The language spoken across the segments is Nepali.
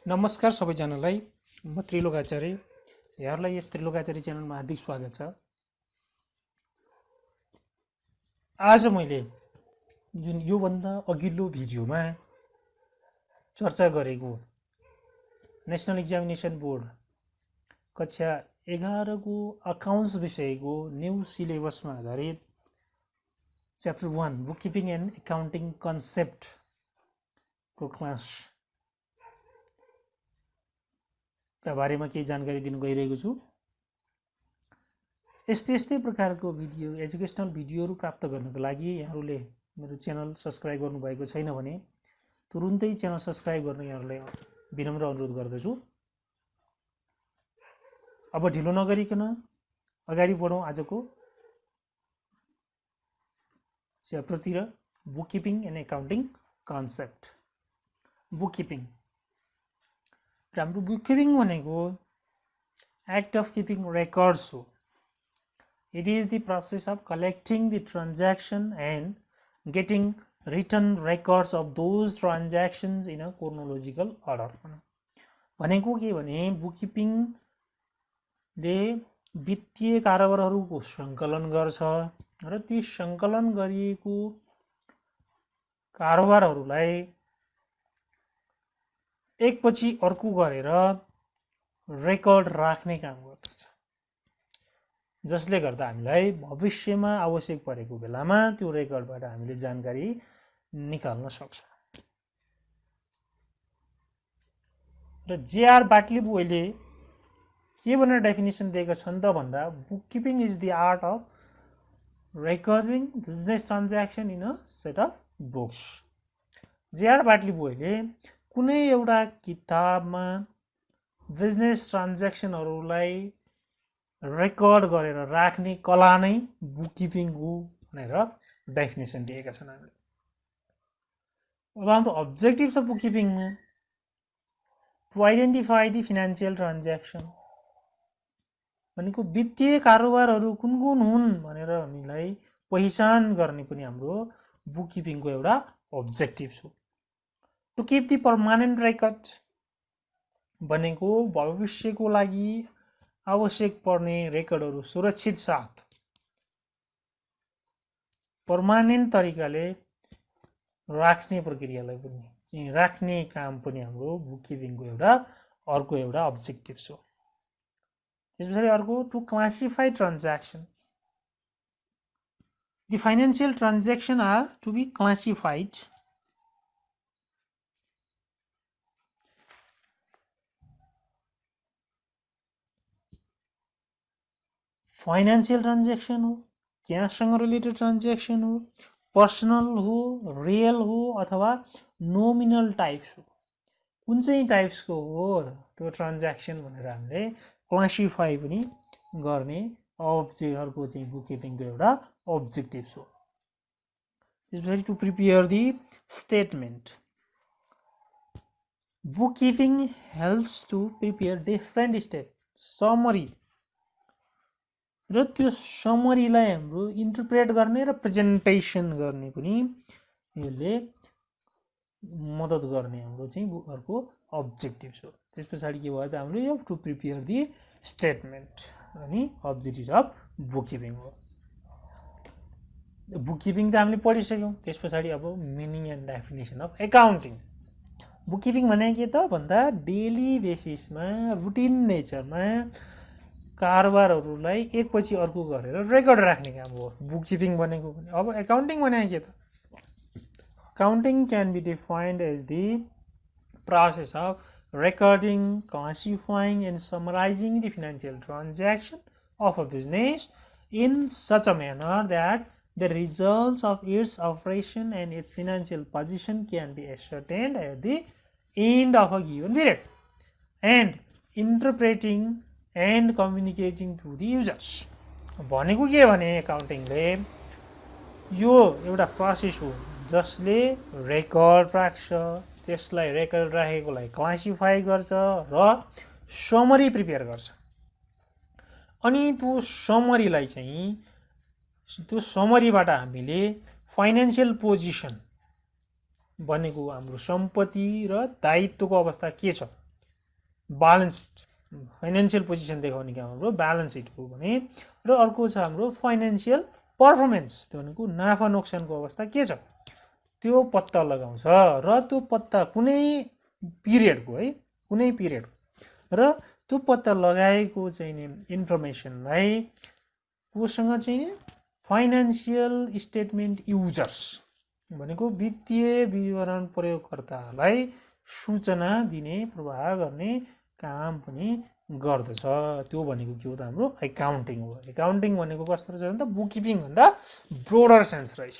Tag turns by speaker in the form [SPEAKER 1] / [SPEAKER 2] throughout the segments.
[SPEAKER 1] नमस्कार सबैजनालाई। म त्रिलोक आचार्य। यहाँहरूलाई यस त्रिलोक आचार्य च्यानलमा हार्दिक स्वागत छ। आज मैले जुन योभन्दा अघिल्लो भिडियोमा चर्चा गरेको नेसनल एक्जामिनेसन बोर्ड कक्षा 11 को अकाउन्ट्स विषयको न्यू सिलेबसमा आधारित chapter 1 book keeping and accounting concept को क्लास का बारेमा केही जानकारी दिन गइरहेको छु। यस्तै प्रकारको भिडियो एजुकेसनल भिडियोहरू प्राप्त गर्नको लागि यहाँहरूले मेरो च्यानल सब्स्क्राइब गर्नुभएको छैन भने तुरुन्तै च्यानल सब्स्क्राइब गर्न यहाँहरूलाई विनम्र अनुरोध गर्दछु। अब ढिलो नगरिकन अगाडि बढौँ आजको च्याप्टरतिर। Book keeping and accounting concept. Book keeping हाम्रो बुक किपिङ भनेको एक्ट अफ किपिङ रेकर्ड्स हो। It is the process of collecting the transaction and getting written records of those transactions in a chronological order. भनेको के भने बुक किपिङले वित्तीय कारोबारहरूको सङ्कलन गर्छ र ती सङ्कलन गरिएको कारोबारहरूलाई एकपछि अर्को गरेर रेकर्ड राख्ने काम गर्दछ, जसले गर्दा हामीलाई भविष्यमा आवश्यक परेको बेलामा त्यो रेकर्डबाट हामीले जानकारी निकाल्न सक्छ। र जेआर बाटलिबोले के भनेर डेफिनेसन दिएका छन् त भन्दा book keeping is the art of recording business transaction in a set of books. JR Batliboi कुनै एउटा किताबमा बिजनेस ट्रान्ज्याक्सनहरूलाई रेकर्ड गरेर राख्ने कला नै बुक किपिङ हो भनेर डेफिनेसन दिएका छन् हामीले। अब हाम्रो अब्जेक्टिभ छ बुक किपिङमा to identify the financial transaction भनेको वित्तीय कारोबारहरू कुन कुन हुन् भनेर हामीलाई पहिचान गर्ने पनि हाम्रो बुक किपिङको एउटा अब्जेक्टिभ छ। To keep the permanent record भनेको भविष्यको लागि आवश्यक पर्ने रेकर्डहरू सुरक्षित साथ पर्मानेन्ट तरिकाले राख्ने प्रक्रियालाई पनि राख्ने काम पनि हाम्रो बुक किपिङको अर्को एउटा अब्जेक्टिभ छ। त्यस पछाडि अर्को to classify transaction. The financial transaction are to be classified financial transaction हो, क्याससँग रिलेटेड ट्रान्ज्याक्सन हो, पर्सनल हो, रियल हो अथवा नोमिनल टाइप्स हो। कुन चाहिँ टाइप्सको हो त्यो ट्रान्ज्याक्सन भनेर हामीले क्लासिफाई पनि गर्ने अर्को चाहिँ बुक किपिङको एउटा अब्जेक्टिभ हो। त्यसपछि to prepare the statement. Bookkeeping helps to prepare different state summary र त्यो समरीलाई हाम्रो इन्टरप्रेट गर्ने र प्रेजेन्टेसन गर्ने पनि यसले मद्दत गर्ने हाम्रो चाहिँ अर्को अब्जेक्टिभ हो। त्यस पछाडि के भयो त हाम्रो यो टु प्रिपेयर दि स्टेटमेन्ट अनि अब्जेक्टिभ अफ बुक किपिङ हो। बुक किपिङ त हामीले पढिसक्यौँ। त्यस पछाडि अब meaning and definition of accounting. Book keeping भनेको के त भन्दा डेली बेसिसमा रुटिन नेचरमा कारोबारहरूलाई एकपछि अर्को गरेर रेकर्ड राख्ने काम हो बुक किपिङ भनेको। अब एकाउन्टिङ भनेको के त? Accounting can be defined as the process of recording, classifying and summarizing the financial transaction of a business in such a manner that the results of its operation and its financial position can be ascertained at the end of a given period, and interpreting and communicating to the users. भनेको के भने एकाउन्टिङले यो एउटा प्रोसेस हो जसले रेकर्ड राख्छ, त्यसलाई रेकर्ड राखेकोलाई क्लासिफाई गर्छ र समरी प्रिपेयर गर्छ। अनि त्यो समरीलाई चाहिँ त्यो समरीबाट हामीले फाइनेन्शियल पोजिसन भनेको हाम्रो सम्पत्ति र दायित्वको अवस्था के छ ब्यालेन्स सिट फाइनेन्शियल पोजिसन देखाउने काम हाम्रो ब्यालेन्स सिट हो भने र अर्को छ हाम्रो फाइनेन्शियल पर्फर्मेन्स त्यो भनेको नाफा नोक्सानको अवस्था के छ त्यो पत्ता लगाउँछ र त्यो पत्ता कुनै पिरियडको है कुनै पिरियडको र त्यो पत्ता लगाएको चाहिँ नि इन्फर्मेसनलाई कोसँग चाहिँ नि फाइनेन्शियल स्टेटमेन्ट युजर्स भनेको वित्तीय विवरण प्रयोगकर्तालाई सूचना दिने प्रवाह गर्ने काम पनि गर्दछ त्यो भनेको के हो त हाम्रो एकाउन्टिङ हो एकाउन्टिङ भनेको कस्तो रहेछ भने त बुककिपिङ भन्दा ब्रोडर सेन्स रहेछ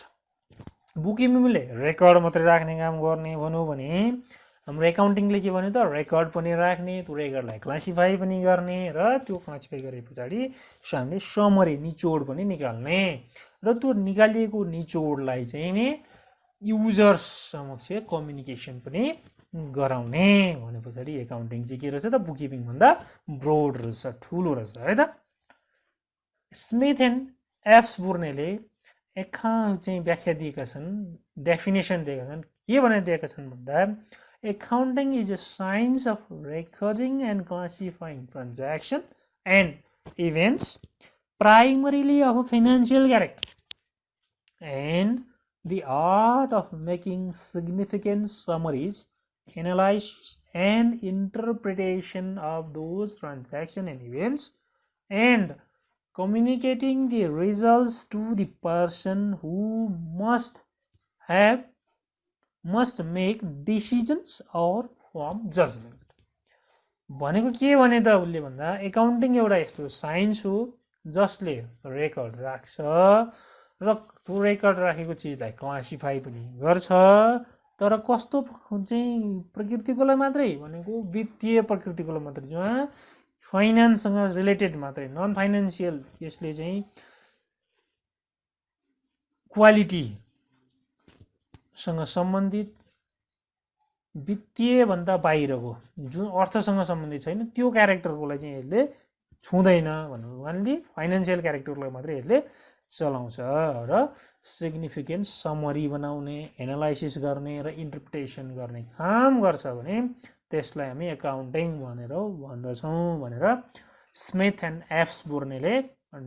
[SPEAKER 1] बुककिपिङले रेकर्ड मात्रै राख्ने काम गर्ने भनौँ भने हाम्रो एकाउन्टिङले के भन्यो त रेकर्ड पनि राख्ने त्यो रेकर्डलाई क्लासिफाई पनि गर्ने र त्यो क्लासिफाई गरे पछाडि हामीले समरी निचोड पनि निकाल्ने र त्यो निकालिएको निचोडलाई चाहिँ नि युजर्स समक्ष कम्युनिकेसन पनि गराउने भने पछाडि एकाउन्टिङ चाहिँ के रहेछ त बुककिपिङ भन्दा ब्रोड रहेछ ठुलो रहेछ है त स्मिथ एन्ड एफ्सबुर्नेले चाहिँ व्याख्या दिएका छन् डेफिनेसन दिएका छन् के भनेर दिएका छन् भन्दा accounting is a science of recording and classifying transaction and events primarily of a financial character and the art of making significant summaries analysis and interpretation of those transactions and events and communicating the results to the person who must make decisions or form judgment भनेको के भने त उसले भन्दा एकाउन्टिङ एउटा यस्तो साइन्स हो जसले रेकर्ड राख्छ र त्यो रेकर्ड राखेको चिजलाई क्लासिफाई पनि गर्छ तर कस्तो चाहिँ प्रकृतिकोलाई मात्रै भनेको वित्तीय प्रकृतिकोलाई मात्रै जहाँ फाइनान्ससँग रिलेटेड मात्रै नन फाइनेन्सियल यसले चाहिँ क्वालिटी सँग सम्बन्धित वित्तीय भन्दा बाहिरको जुन अर्थसँग सम्बन्धित छैन त्यो क्यारेक्टरकोलाई चाहिँ यसले छुँदैन भन्नु ओन्ली फाइनेन्शियल क्यारेक्टरलाई मात्रै यसले चलाउँछ र सिग्निफिकेन्ट समरी बनाउने एनालाइसिस गर्ने र इन्टरप्रिटेसन गर्ने काम गर्छ भने त्यसलाई हामी एकाउन्टिङ भनेर भन्दछौँ भनेर स्मिथ एन्ड एफ्सबुर्नेले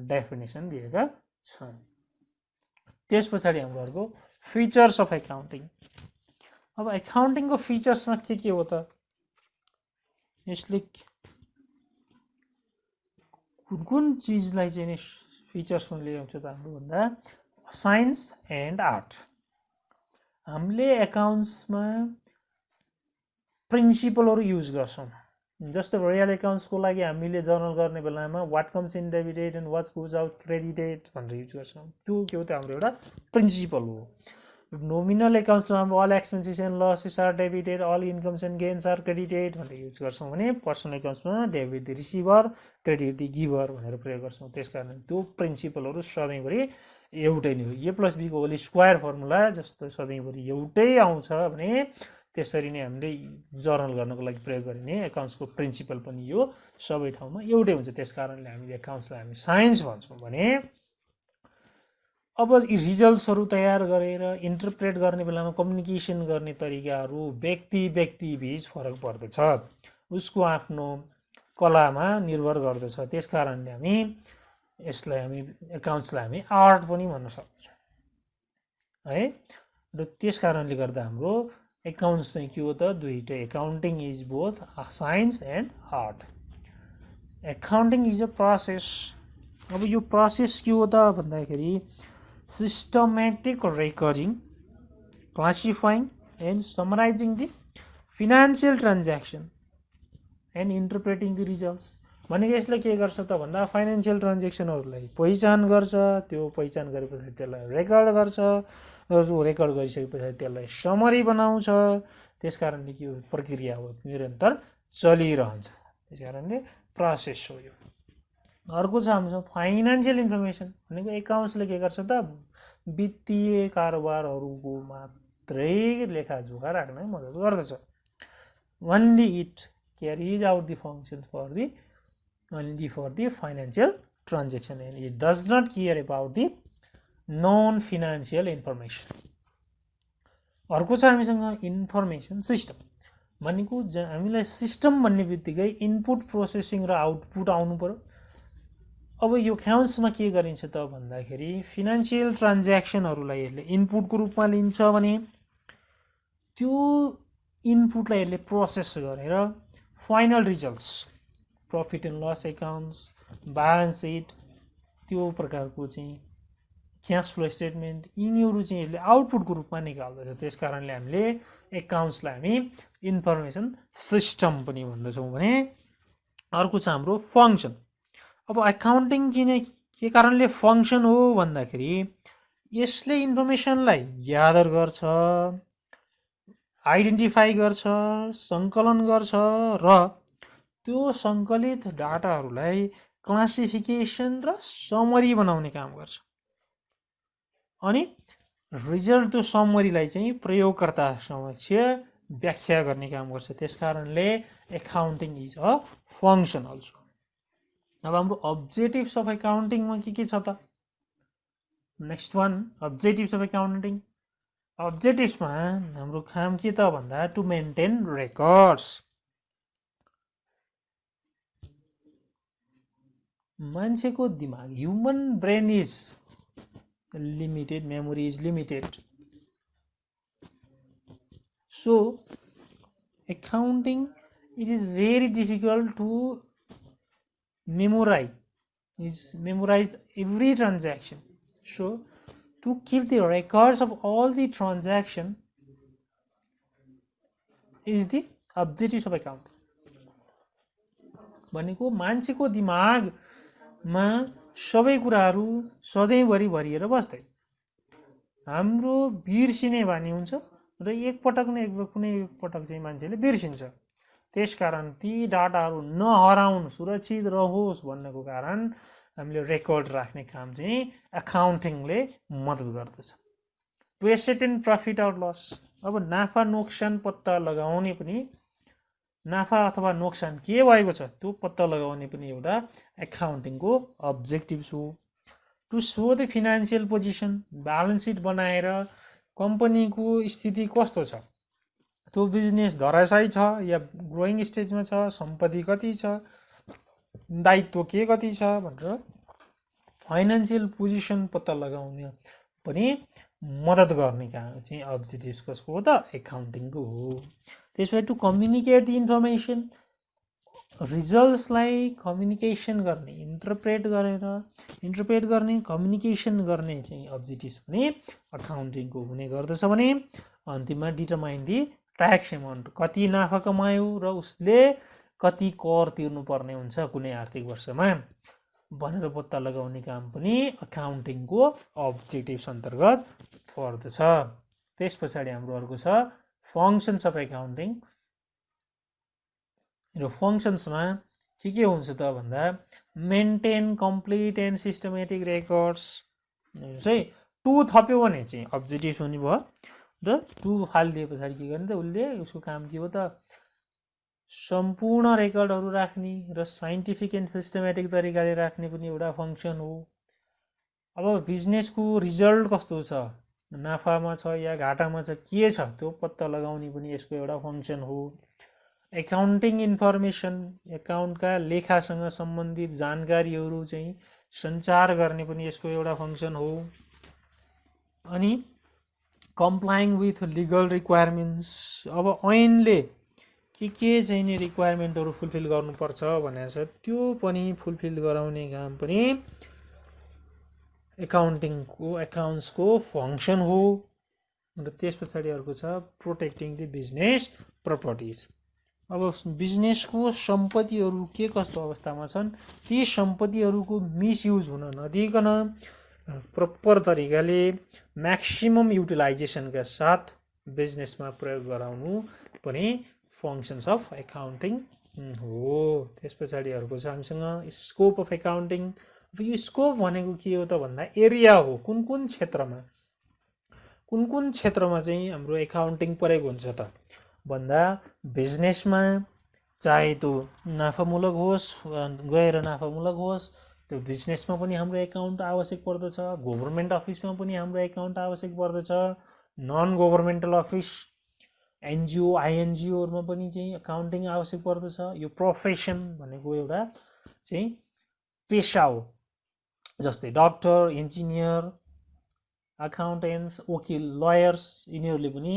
[SPEAKER 1] डेफिनेसन दिएका छन् त्यस पछाडि हाम्रो अर्को फिचर्स अफ एकाउन्टिङ अब एकाउन्टिङको फिचर्समा के हो त यसले कुन चिजलाई चाहिँ फिचर्समा ल्याउँछ त हाम्रो भन्दा साइन्स एन्ड आर्ट हामीले एकाउन्ट्समा प्रिन्सिपलहरू युज गर्छौँ जस्तो रियल एकाउन्ट्सको लागि हामीले जर्नल गर्ने बेलामा what comes in debited and what goes out credited भनेर युज गर्छौँ त्यो के हो त हाम्रो एउटा प्रिन्सिपल हो नोमिनल एकाउन्ट्समा हाम्रो all expenses and losses are debited all incomes and gains are credited भनेर युज गर्छौँ भने पर्सनल एकाउन्ट्समा debit the receiver credit the giver भनेर प्रयोग गर्छौँ त्यसकारण त्यो प्रिन्सिपलहरू सधैँभरि एउटै नै हो ए प्लस बीको होल स्क्वायर फर्मुला जस्तो सधैँभरि एउटै आउँछ भने त्यसरी नै हामीले जर्नल गर्नको लागि प्रयोग गरिने एकाउन्ट्सको प्रिन्सिपल पनि यो सबै ठाउँमा एउटै हुन्छ त्यसकारणले हामीले एकाउन्ट्सलाई हामी साइन्स भन्छौँ भने अब रिजल्ट्सहरू तयार गरेर इन्टरप्रेट गर्ने बेलामा कम्युनिकेसन गर्ने तरिकाहरू व्यक्ति बीच फरक पर्दछ उसको आफ्नो कलामा निर्भर गर्दछ त्यसकारणले हामी यसलाई हामी एकाउन्ट्सलाई हामी आर्ट पनि भन्न सक्छौँ है र त्यसकारणले गर्दा हाम्रो एकाउन्ट्स चाहिँ के हो त दुईटै accounting is both science and art accounting is a process अब यो प्रोसेस के हो त भन्दाखेरि systematic recording, classifying and summarizing the financial transaction and interpreting the results भनेको यसले के गर्छ त भन्दा फाइनेन्शियल ट्रान्जेक्सनहरूलाई पहिचान गर्छ त्यो पहिचान गरेपछि त्यसलाई रेकर्ड गर्छ र रेकर्ड गरिसके पछाडि त्यसलाई समरी बनाउँछ त्यसकारणले के प्रक्रिया हो निरन्तर चलिरहन्छ त्यसकारणले प्रोसेस हो यो अर्को छ हामीसँग फाइनान्शियल इन्फर्मेसन भनेको एकाउन्ट्सले के गर्छ त वित्तीय कारोबारहरूको मात्रै लेखाजोखा राख्न मद्दत गर्दछ only it क्यारिज out the functions only for the financial transaction and it does not care about the non-financial information. अर्को छ हामीसँग इन्फर्मेसन सिस्टम भनेको हामीलाई सिस्टम भन्ने बित्तिकै इनपुट प्रोसेसिङ र आउटपुट आउनु पर्यो। अब यो एकाउन्ट्समा के गरिन्छ त भन्दाखेरि फिनान्सियल ट्रान्ज्याक्सनहरूलाई यसले इनपुटको रूपमा लिन्छ भने त्यो इनपुटलाई यसले प्रोसेस गरेर final results profit and loss accounts, balance sheet, त्यो प्रकारको चाहिँ क्यास फ्लो स्टेटमेन्ट, यिनीहरू चाहिँ यसले आउटपुटको रूपमा निकाल्दछ। त्यस कारणले हामीले एकाउन्ट्सलाई हामी इन्फर्मेसन सिस्टम पनि भन्दछौँ। भने अर्को छ हाम्रो फङ्सन। अब एकाउन्टिङ के कारणले फङ्सन हो भन्दाखेरि यसले इन्फर्मेसनलाई ग्यादर गर्छ, आइडेन्टिफाई गर्छ, सङ्कलन गर्छ र त्यो सङ्कलित डाटाहरूलाई क्लासिफिकेसन र समरी बनाउने काम गर्छ। अनि रिजल्ट त्यो समरीलाई चाहिँ प्रयोगकर्ता समक्ष व्याख्या गर्ने काम गर्छ। त्यस कारणले accounting is a function also. अब हाम्रो अब्जेक्टिभ्स अफ एकाउन्टिङमा के छ त? Next one, objectives of accounting. अब्जेक्टिभ्समा हाम्रो काम के त भन्दा टु मेन्टेन रेकर्ड्स। मान्छेको दिमाग, human brain is limited, memory is limited. So accounting, it is very difficult to memorize every transaction. So to keep the records of all the transaction is the objectives of accounting. भनेको मान्छेको दिमागमा सबै कुराहरू सधैँभरि भरिएर बस्दैन। हाम्रो बिर्सिने बानी हुन्छ र एकपटक न कुनै एकपटक चाहिँ मान्छेले बिर्सिन्छ। त्यसकारण ती डाटाहरू नहराउन्, सुरक्षित रहोस् भन्नको कारण हामीले रेकर्ड राख्ने काम चाहिँ एकाउन्टिङले मद्दत गर्दछ। To ascertain profit or loss. अब नाफा नोक्सान पत्ता लगाउने पनि, नाफा अथवा नोक्सान के भएको छ त्यो पत्ता लगाउने पनि एउटा एकाउन्टिङको अब्जेक्टिभ्स हो। To show the financial position, balance sheet बनाएर कम्पनीको स्थिति कस्तो छ, त्यो बिजनेस धराशायी छ या ग्रोइङ स्टेजमा छ, सम्पत्ति कति छ, दायित्व के कति छ भनेर फाइनेन्सियल पोजिसन पत्ता लगाउने पनि मद्दत गर्ने काम चाहिँ अब्जेक्टिभ्स कसको हो त? एकाउन्टिङको हो। त्यसपछि टु कम्युनिकेट द इन्फर्मेसन, रिजल्ट्सलाई कम्युनिकेसन गर्ने, इन्टरप्रेट गर्ने, कम्युनिकेसन गर्ने चाहिँ अब्जेक्टिभ्स पनि एकाउन्टिङको हुने गर्दछ। भने अन्तिममा डिटरमाइन दि ट्याक्स एमाउन्ट, कति नाफा कमायो र उसले कति कर तिर्नुपर्ने हुन्छ कुनै आर्थिक वर्षमा भनेर पत्ता लगाउने काम पनि एकाउन्टिङको अब्जेक्टिभ्स अन्तर्गत पर्दछ। त्यस पछाडि हाम्रो अर्को छ फङ्सन्स अफ एकाउन्टिङ। र फङ्सन्समा के हुन्छ त भन्दा maintain complete and systematic records. चाहिँ टु थप्यो भने चाहिँ अब्जेक्टिभ्स हुने भयो र टु फालिदिए पछाडि के गर्ने त उसले, उसको काम के हो त? सम्पूर्ण रेकर्डहरू राख्ने र साइन्टिफिक एन्ड सिस्टमेटिक तरिकाले राख्ने पनि एउटा फङ्सन हो। अब बिजनेसको रिजल्ट कस्तो छ, नाफामा छ या घाटामा छ, के छ त्यो पत्ता लगाउने पनि यसको एउटा फङ्सन हो। एकाउन्टिङ इन्फर्मेसन, एकाउन्टका लेखासँग सम्बन्धित जानकारीहरू चाहिँ सञ्चार गर्ने पनि यसको एउटा फङ्सन हो। अनि कम्प्लाइङ विथ लिगल रिक्वायरमेन्ट्स, अब ऐनले के चाहिँ नि रिक्वायरमेन्टहरू फुलफिल गर्नुपर्छ भनेर छ त्यो पनि फुलफिल गराउने काम पनि एकाउन्ट्सको फङ्सन हो। र त्यस पछाडि अर्को छ प्रोटेक्टिङ द बिजनेस प्रपर्टिज। अब बिजनेसको सम्पत्तिहरू के कस्तो अवस्थामा छन्, ती सम्पत्तिहरूको मिसयुज हुन नदिइकन प्रपर तरिकाले म्याक्सिमम युटिलाइजेसनका साथ बिजनेसमा प्रयोग गराउनु पनि फङ्सन्स अफ एकाउन्टिङ हो। त्यस पछाडि अर्को छ हामीसँग स्कोप अफ एकाउन्टिङ। अब यो स्कोप भनेको के हो त भन्दा एरिया हो, कुन कुन क्षेत्रमा चाहिँ हाम्रो एकाउन्टिङ प्रयोग हुन्छ त भन्दा बिजनेसमा चाहे त्यो नाफामूलक होस् गैर नाफामूलक होस्, त्यो बिजनेसमा पनि हाम्रो एकाउन्ट आवश्यक पर्दछ। गभर्मेन्ट अफिसमा पनि हाम्रो एकाउन्ट आवश्यक पर्दछ। नन गभर्मेन्टल अफिस एनजिओ आइएनजिओहरूमा पनि चाहिँ अकाउन्टिङ आवश्यक पर्दछ। यो प्रोफेसन भनेको एउटा चाहिँ पेसा हो, जस्तै डक्टर, इन्जिनियर, अकाउन्टेन्ट्स, वकिल, लयर्स, यिनीहरूले पनि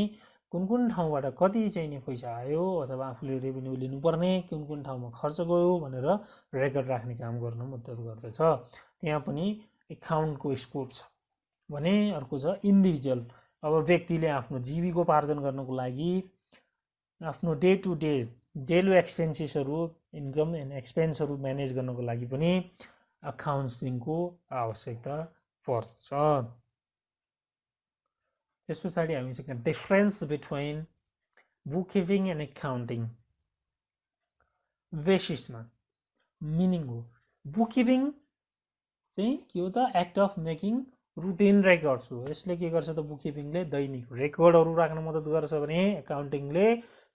[SPEAKER 1] कुन कुन ठाउँबाट कति चाहिँ नि पैसा आयो अथवा आफूले रेभेन्यू लिनुपर्ने कुन कुन ठाउँमा खर्च गयो भनेर रेकर्ड राख्ने काम गर्न मद्दत गर्दछ। त्यहाँ पनि एकाउन्टको स्कोप छ। भने अर्को छ इन्डिभिजुअल। अब व्यक्तिले आफ्नो जीविकोपार्जन गर्नको लागि आफ्नो डे टु डे डेली एक्सपेन्सेसहरू, इन्कम एन्ड एक्सपेन्सहरू म्यानेज गर्नको लागि पनि अकाउन्टिङको आवश्यकता पर्छ। त्यस पछाडि हामी चाहिँ difference between book keeping and accounting बेसिसमा मिनिङ हो। बुक किपिङ चाहिँ के हो त? Act of making routine records हो। यसले के गर्छ त? बुक किपिङले दैनिक रेकर्डहरू राख्न मद्दत गर्छ भने एकाउन्टिङले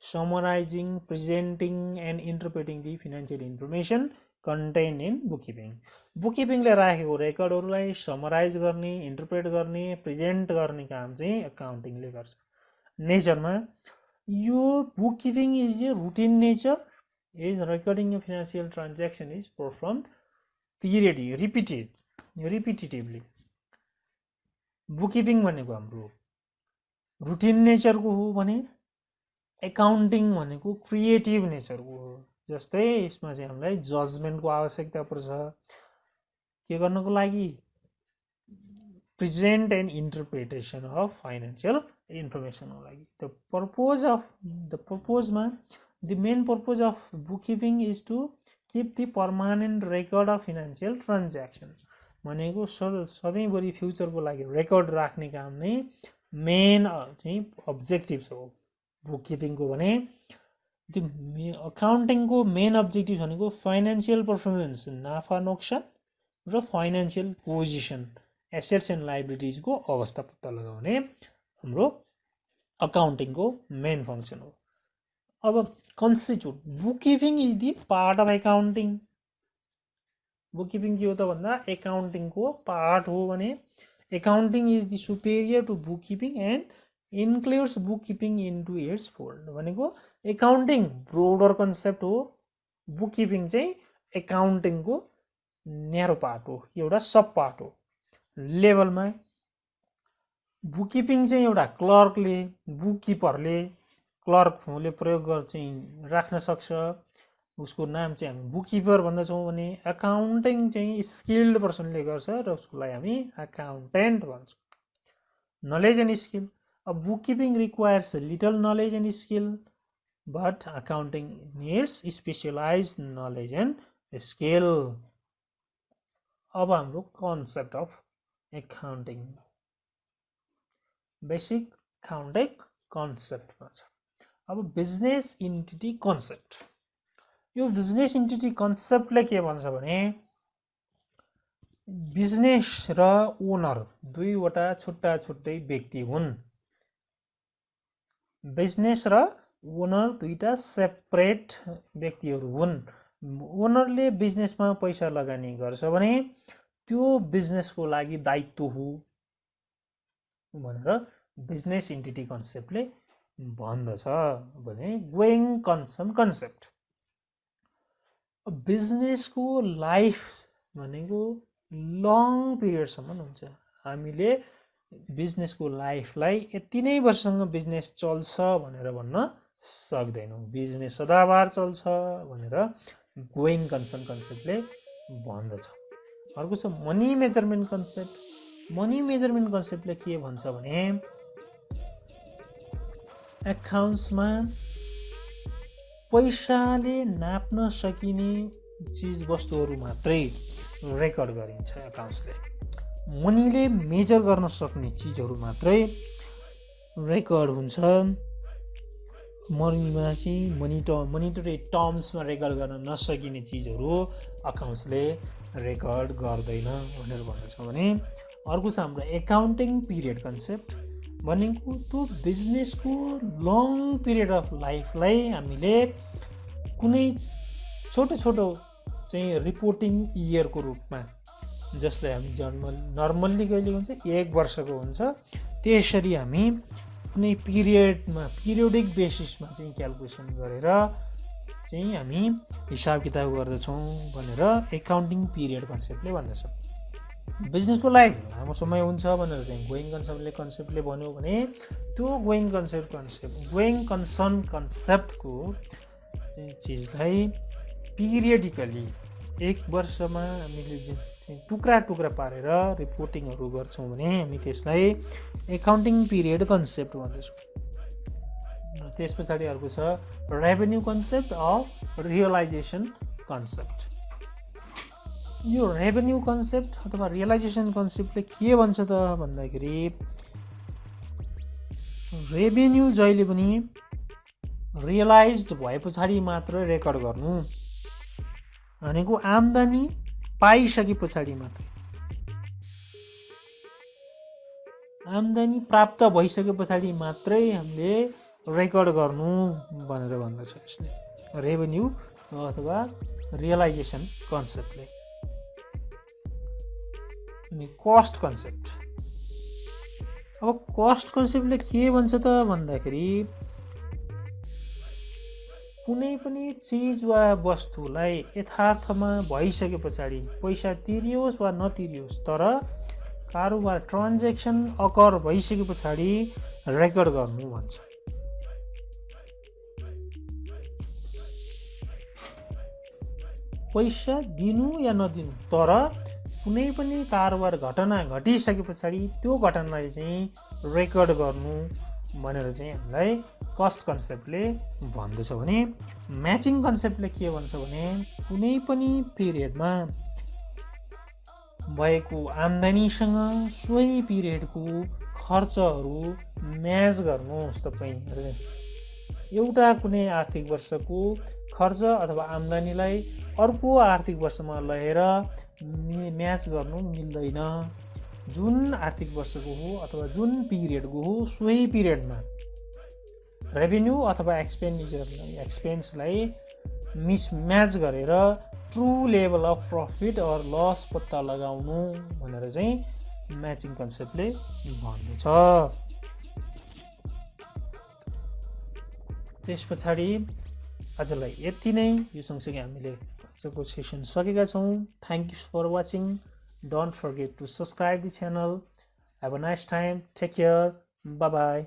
[SPEAKER 1] summarising, presenting and interpreting the financial information contain in book keeping. Book किपिङले राखेको रेकर्डहरूलाई समराइज गर्ने, इन्टरप्रेट गर्ने, प्रेजेन्ट गर्ने काम चाहिँ एकाउन्टिङले गर्छ। नेचरमा यो book keeping is a routine nature is recording a financial transaction is perform repetitively. Book keeping भनेको हाम्रो रुटिन नेचरको हो भने एकाउन्टिङ भनेको क्रिएटिभ नेचरको हो। जस्तै यसमा चाहिँ हामीलाई जजमेन्टको आवश्यकता पर्छ के गर्नको लागि? Present and interpretation of financial इन्फर्मेसनको लागि। The main purpose of book keeping is to keep the permanent record of financial transaction. भनेको सधैँभरि फ्युचरको लागि रेकर्ड राख्ने काम नै मेन चाहिँ अब्जेक्टिभ हो बुक किपिङको। भने त्यो अकाउन्टिङको मेन अब्जेक्टिभ भनेको फाइनेन्सियल पर्फर्मेन्स, नाफा नोक्सान र फाइनेन्सियल पोजिसन, एसेट्स एन्ड लाइबिलिटिजको अवस्था पत्ता लगाउने हाम्रो अकाउन्टिङको मेन फङ्सन हो। अब constitute book keeping is the part of accounting. Bookkeeping के हो त भन्दा एकाउन्टिङको पार्ट हो भने accounting is the superior to book keeping and includes bookkeeping into its fold. भनेको एकाउन्टिङ ब्रोडर कन्सेप्ट हो, बुक किपिङ चाहिँ एकाउन्टिङको न्यारो पार्ट हो, एउटा सब पार्ट हो। लेभलमा बुक किपिङ चाहिँ एउटा क्लर्कले, बुक किपरले, क्लर्कले प्रयोग चाहिँ राख्न सक्छ। उसको नाम चाहिँ हामी बुक किपर भन्दछौँ भने एकाउन्टिङ चाहिँ स्किल्ड पर्सनले गर्छ र उसकोलाई हामी अकाउन्टेन्ट भन्छौँ। Knowledge and skill. अब book keeping requires little knowledge and skill but accounting needs specialised knowledge and skill. अब हाम्रो concept of accounting basic accounting कन्सेप्टमा छ। अब बिजनेस इन्टिटी कन्सेप्ट। यो बिजनेस इन्टिटी कन्सेप्टले के भन्छ भने बिजनेस र ओनर दुईवटा छुट्टा छुट्टै व्यक्ति हुन्। बिजनेस र ओनर दुईटा सेपरेट व्यक्तिहरू हुन्। ओनरले बिजनेसमा पैसा लगानी गर्छ भने त्यो बिजनेसको लागि दायित्व हो भनेर बिजनेस इन्टिटी कन्सेप्टले भन्दछ। भने गोइङ कन्सर्न कन्सेप्ट। बिजनेसको लाइफ भनेको लङ पिरियडसम्म हुन्छ। हामीले बिजनेसको लाइफलाई यति नै वर्षसँग बिजनेस चल्छ भनेर भन्न सक्दैनौँ। बिजनेस सदाबार चल्छ भनेर गोइङ कन्सर्न कन्सेप्टले भन्दछ। अर्को छ money measurement concept. Money measurement कन्सेप्टले के भन्छ भने एकाउन्ट्समा पैसाले नाप्न सकिने चिज वस्तुहरू मात्रै रेकर्ड गरिन्छ एकाउन्ट्सले। मनीले मेजर गर्न सक्ने चिजहरू मात्रै रेकर्ड हुन्छ। मनीमा चाहिँ मनिटरी टर्म्समा रेकर्ड गर्न नसकिने चिजहरू अकाउन्ट्सले रेकर्ड गर्दैन भनेर भन्दछ। भने अर्को छ हाम्रो एकाउन्टिङ पिरियड कन्सेप्ट। भनेको त्यो बिजनेसको लङ पिरियड अफ लाइफलाई हामीले कुनै छोटो छोटो चाहिँ रिपोर्टिङ इयरको रूपमा, जसलाई हामी नर्मल्ली कहिले हुन्छ 1 वर्षको हुन्छ, त्यसरी हामी कुनै पिरियोडिक बेसिसमा चाहिँ क्यालकुलेसन गरेर चाहिँ हामी हिसाब किताब गर्दछौँ भनेर एकाउन्टिङ पिरियड कन्सेप्टले भन्दछ। बिजनेसको लाइफ लामो समय हुन्छ भनेर चाहिँ गोइङ कन्सेप्टले भन्यो भने त्यो गोइङ कन्सर्न कन्सेप्टको चिजलाई पिरियडिकली 1 वर्षमा हामीले टुक्रा पारेर रिपोर्टिङहरू गर्छौँ भने हामी त्यसलाई एकाउन्टिङ पिरियड कन्सेप्ट भन्दछौँ। त्यस पछाडि अर्को छ revenue concept of realisation concept. यो रेभेन्यू कन्सेप्ट अथवा रियलाइजेसन कन्सेप्टले के भन्छ त भन्दाखेरि रेभेन्यू जहिले पनि रियलाइज्ड भए पछाडि मात्र रेकर्ड गर्नु भनेको आम्दानी पाइसके पछाडि मात्रै, आम्दानी प्राप्त भइसके पछाडि मात्रै हामीले रेकर्ड गर्नु भनेर भन्दछ यसले रेभेन्यू अथवा रियलाइजेसन कन्सेप्टले। अनि कस्ट कन्सेप्ट, अब कस्ट कन्सेप्टले के भन्छ त भन्दाखेरि कुनै पनि चिज वा वस्तुलाई यथार्थमा भइसके पछाडि पैसा तिरियोस् वा नतिरियोस् तर कारोबार ट्रान्जेक्सन अकर भइसके पछाडि रेकर्ड गर्नु भन्छ। पैसा दिनु या नदिनु तर कुनै पनि कारोबार घटना घटिसके पछाडि त्यो घटनालाई चाहिँ रेकर्ड गर्नु भनेर चाहिँ हामीलाई कस्ट कन्सेप्टले भन्दछ भने म्याचिङ कन्सेप्टले के भन्छ भने कुनै पनि पिरियडमा भएको आम्दानीसँग सोही पिरियडको खर्चहरू म्याच गर्नुहोस्। तपाईँ एउटा कुनै आर्थिक वर्षको खर्च अथवा आम्दानीलाई अर्को आर्थिक वर्षमा लगेर म्याच गर्नु मिल्दैन। जुन आर्थिक वर्षको हो अथवा जुन पिरियडको हो सोही पिरियडमा रेभेन्यू अथवा एक्सपेन्सलाई मिसम्याच गरेर true level of profit or loss पत्ता लगाउनु भनेर चाहिँ म्याचिङ कन्सेप्टले भन्दछ। त्यस पछाडि आजलाई यति नै। यो सँगसँगै हामीले आजको सेसन सकेका छौँ। Thank you for watching. Don't forget to subscribe the channel. Have a nice time. Take care. Bye by.